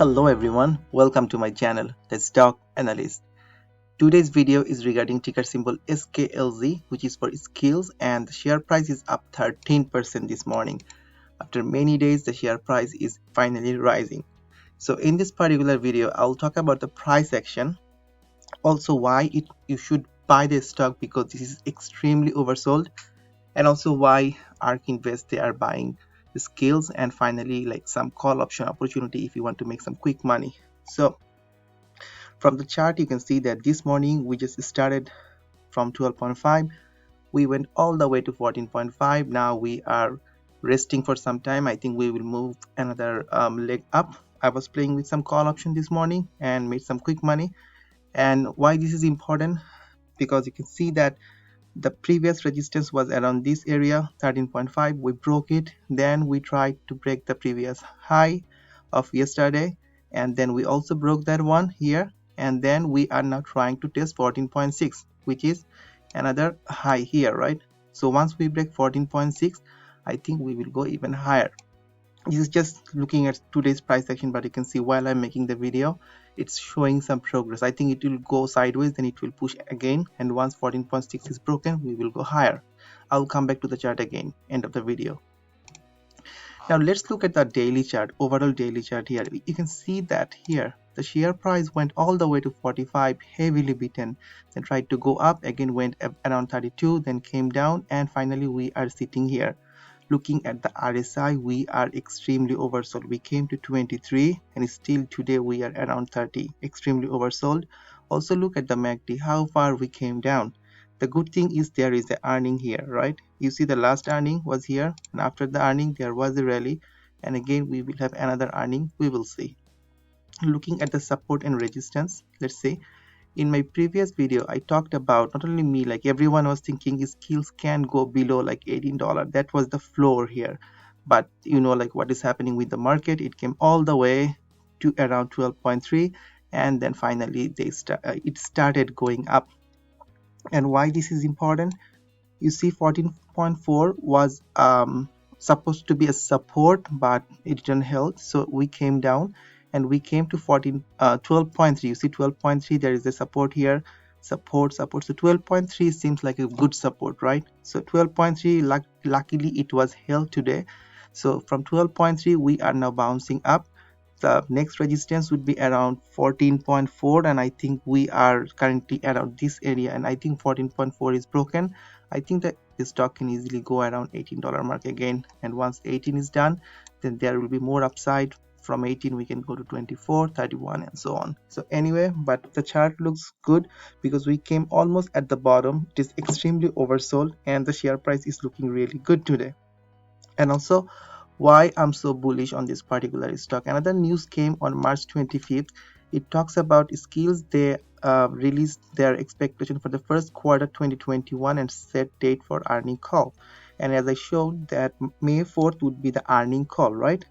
Hello everyone, welcome to my channel, The Stock Analyst. Today's video is regarding ticker symbol SKLZ, which is for skills, and the share price is up 13% this morning. After many days, the share price is finally rising. So in this particular video, I'll talk about the price action, also why you should buy the stock because this is extremely oversold, and also why ARK Invest they are buying the skills, and finally like some call option opportunity if you want to make some quick money. So from the chart you can see that this morning we just started from 12.5, we went all the way to 14.5. now we are resting for some time. I think we will move another leg up. I was playing with some call option this morning and made some quick money. And why this is important, because you can see that the previous resistance was around this area 13.5. we broke it, then we tried to break the previous high of yesterday, and then we also broke that one here, and then we are now trying to test 14.6, which is another high here, right? So once we break 14.6, I think we will go even higher. This is just looking at today's price action, but you can see while I'm making the video it's showing some progress. I think it will go sideways, then it will push again, and once 14.6 is broken we will go higher. I'll come back to the chart again end of the video. Now let's look at the daily chart, overall daily chart. Here you can see that here the share price went all the way to 45, heavily beaten, then tried to go up again, went around 32, then came down, and finally we are sitting here. Looking at the RSI, we are extremely oversold. We came to 23 and still today we are around 30, extremely oversold. Also look at the MACD, how far we came down. The good thing is there is the earning here, right? You see the last earning was here, and after the earning there was a rally, and again we will have another earning, we will see. Looking at the support and resistance, let's say in my previous video I talked about, not only me, like everyone was thinking skills can go below like $18. That was the floor here, but you know like what is happening with the market, it came all the way to around 12.3, and then finally it started going up. And why this is important, you see 14.4 was supposed to be a support, but it didn't help, so we came down and we came to 12.3. you see 12.3, there is a support here, support. So 12.3 seems like a good support, right? So 12.3, luckily it was held today. So from 12.3 we are now bouncing up. The next resistance would be around 14.4, and I think we are currently around this area, and I think 14.4 is broken. I think that this stock can easily go around $18 mark again, and once 18 is done, then there will be more upside. From 18 we can go to 24, 31, and so on. So anyway, but the chart looks good because we came almost at the bottom. It is extremely oversold and the share price is looking really good today. And also why I'm so bullish on this particular stock, another news came on March 25th. It talks about skills. They released their expectation for the first quarter 2021 and set date for earning call, and as I showed that May 4th would be the earning call, right?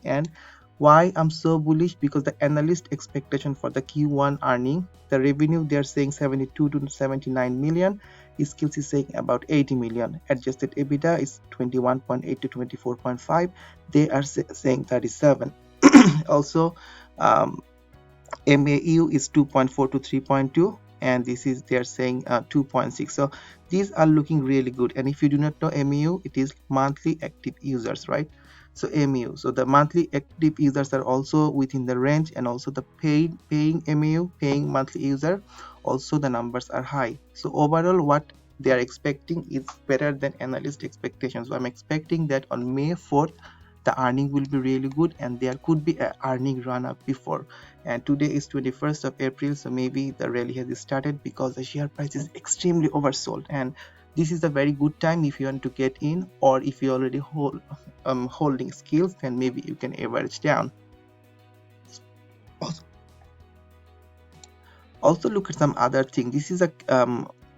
And why I'm so bullish, because the analyst expectation for the Q1 earning, the revenue they're saying 72 to 79 million, skills is saying about 80 million, adjusted EBITDA is 21.8 to 24.5, they are saying 37. Also MAU is 2.4 to 3.2, and this is they're saying 2.6. so these are looking really good. And if you do not know MAU, it is monthly active users, right? So MAU, so the monthly active users are also within the range, and also the paying MAU, paying monthly user, also the numbers are high. So overall what they are expecting is better than analyst expectations. So I'm expecting that on May 4th the earning will be really good, and there could be an earning run up before. And today is 21st of April, so maybe the rally has started because the share price is extremely oversold, and this is a very good time if you want to get in, or if you already holding skills, then maybe you can average down. Also look at some other thing. This is a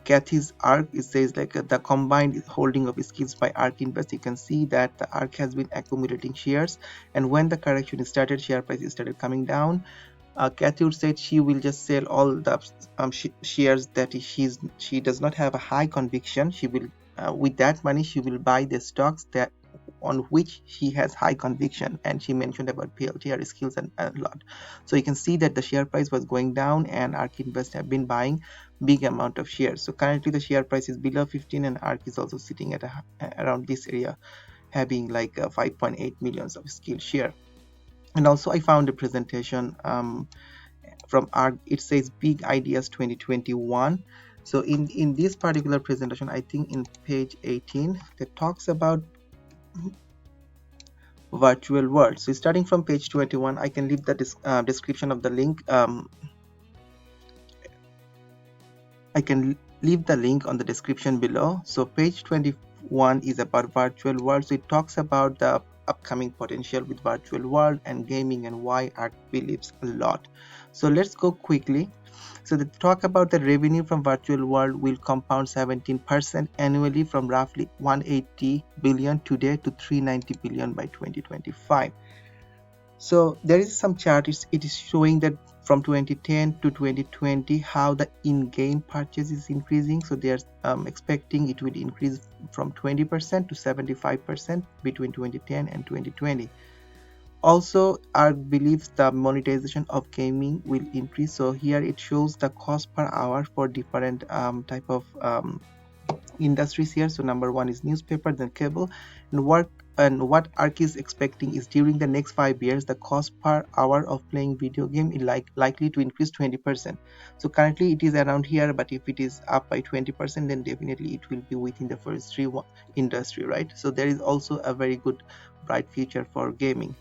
Kathy's ARK. It says like the combined holding of skills by ARK Invest. You can see that the ARK has been accumulating shares, and when the correction started, share price started coming down. Kathy would say she will just sell all the shares that she does not have a high conviction. She will with that money she will buy the stocks that on which she has high conviction, and she mentioned about PLTR skills and a lot. So you can see that the share price was going down and ARK Invest have been buying big amount of shares. So currently the share price is below 15 and ARK is also sitting at around this area, having like 5.8 millions of skill share. And also I found a presentation from ARK. It says Big Ideas 2021. So in this particular presentation, I think in page 18, that talks about virtual world. So starting from page 21, I can leave the description of the link. I can leave the link on the description below. So page 21 is about virtual world. So it talks about the upcoming potential with virtual world and gaming and why ARK believes a lot. So let's go quickly. So they talk about the revenue from virtual world will compound 17% annually from roughly 180 billion today to 390 billion by 2025. So there is some chart. It is showing that from 2010 to 2020 how the in-game purchase is increasing. So they are expecting it will increase from 20% to 75% between 2010 and 2020. Also, ARK believes the monetization of gaming will increase. So here it shows the cost per hour for different type of industries here. So number one is newspaper, then cable, and what ARK is expecting is during the next 5 years the cost per hour of playing video game is likely to increase 20%. So currently it is around here, but if it is up by 20%, then definitely it will be within the forestry industry, right? So there is also a very good bright future for gaming.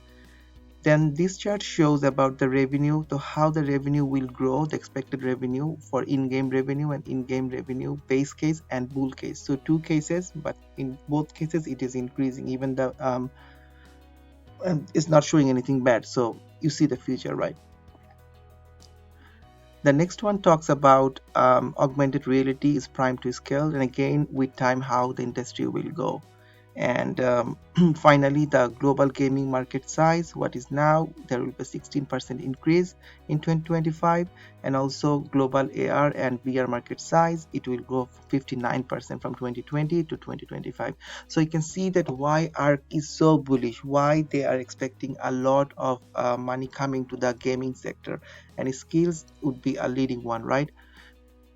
Then this chart shows about the revenue, so how the revenue will grow, the expected revenue for in-game revenue and in-game revenue base case and bull case. So two cases, but in both cases it is increasing. Even the it's not showing anything bad. So you see the future, right? The next one talks about augmented reality is primed to scale, and again with time how the industry will go. And finally, the global gaming market size, what is now, there will be a 16% increase in 2025, and also global AR and VR market size, it will grow 59% from 2020 to 2025. So you can see that why ARK is so bullish, why they are expecting a lot of money coming to the gaming sector, and skills would be a leading one, right?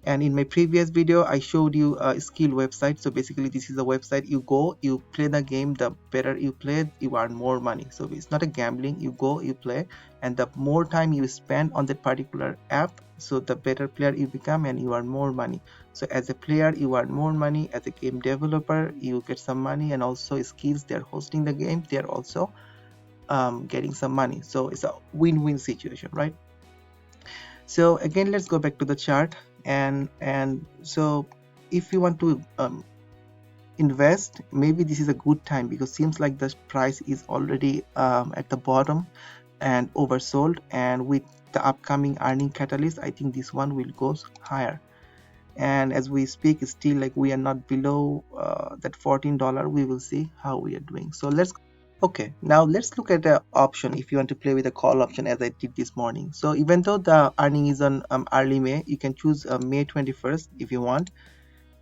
And in my previous video I showed you a skill website. So basically this is a website, you go, you play the game, the better you play you earn more money. So it's not a gambling, you go, you play, and the more time you spend on that particular app, so the better player you become and you earn more money. So as a player you earn more money, as a game developer you get some money, and also skills, they're hosting the game, they're also getting some money. So it's a win-win situation, right? So again, let's go back to the chart, and so if you want to invest, maybe this is a good time, because seems like the price is already at the bottom and oversold, and with the upcoming earning catalyst I think this one will go higher. And as we speak, still like we are not below that $14. We will see how we are doing. So okay, now let's look at the option. If you want to play with the call option as I did this morning, so even though the earning is on early May, you can choose May 21st if you want,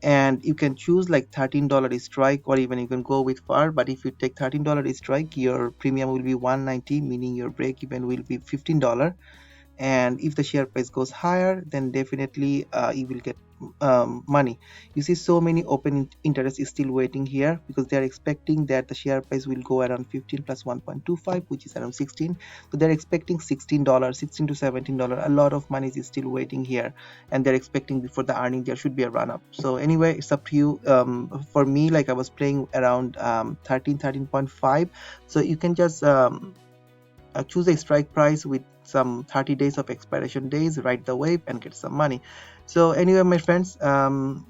and you can choose like $13 strike, or even you can go with FAR. But if you take $13 strike, your premium will be $190, meaning your break even will be $15. And if the share price goes higher, then definitely you will get money. You see so many open interest is still waiting here, because they are expecting that the share price will go around 15 plus 1.25, which is around 16. So they're expecting $16, $16 to $17. A lot of money is still waiting here, and they're expecting before the earning there should be a run up. So anyway, it's up to you. For me, like I was playing around 13.5, so you can just choose a strike price with some 30 days of expiration days, ride the wave and get some money. So anyway, my friends,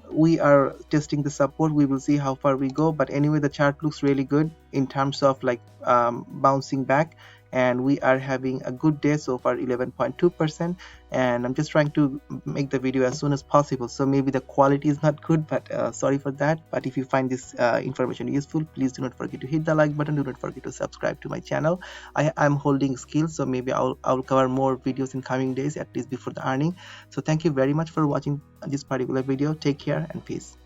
we are testing the support. We will see how far we go, but anyway the chart looks really good in terms of like bouncing back, and we are having a good day so far, 11.2%. and I'm just trying to make the video as soon as possible, so maybe the quality is not good, but sorry for that. But if you find this information useful, please do not forget to hit the like button, do not forget to subscribe to my channel. I'm holding skills, so maybe I'll cover more videos in coming days, at least before the earning. So thank you very much for watching this particular video. Take care and peace.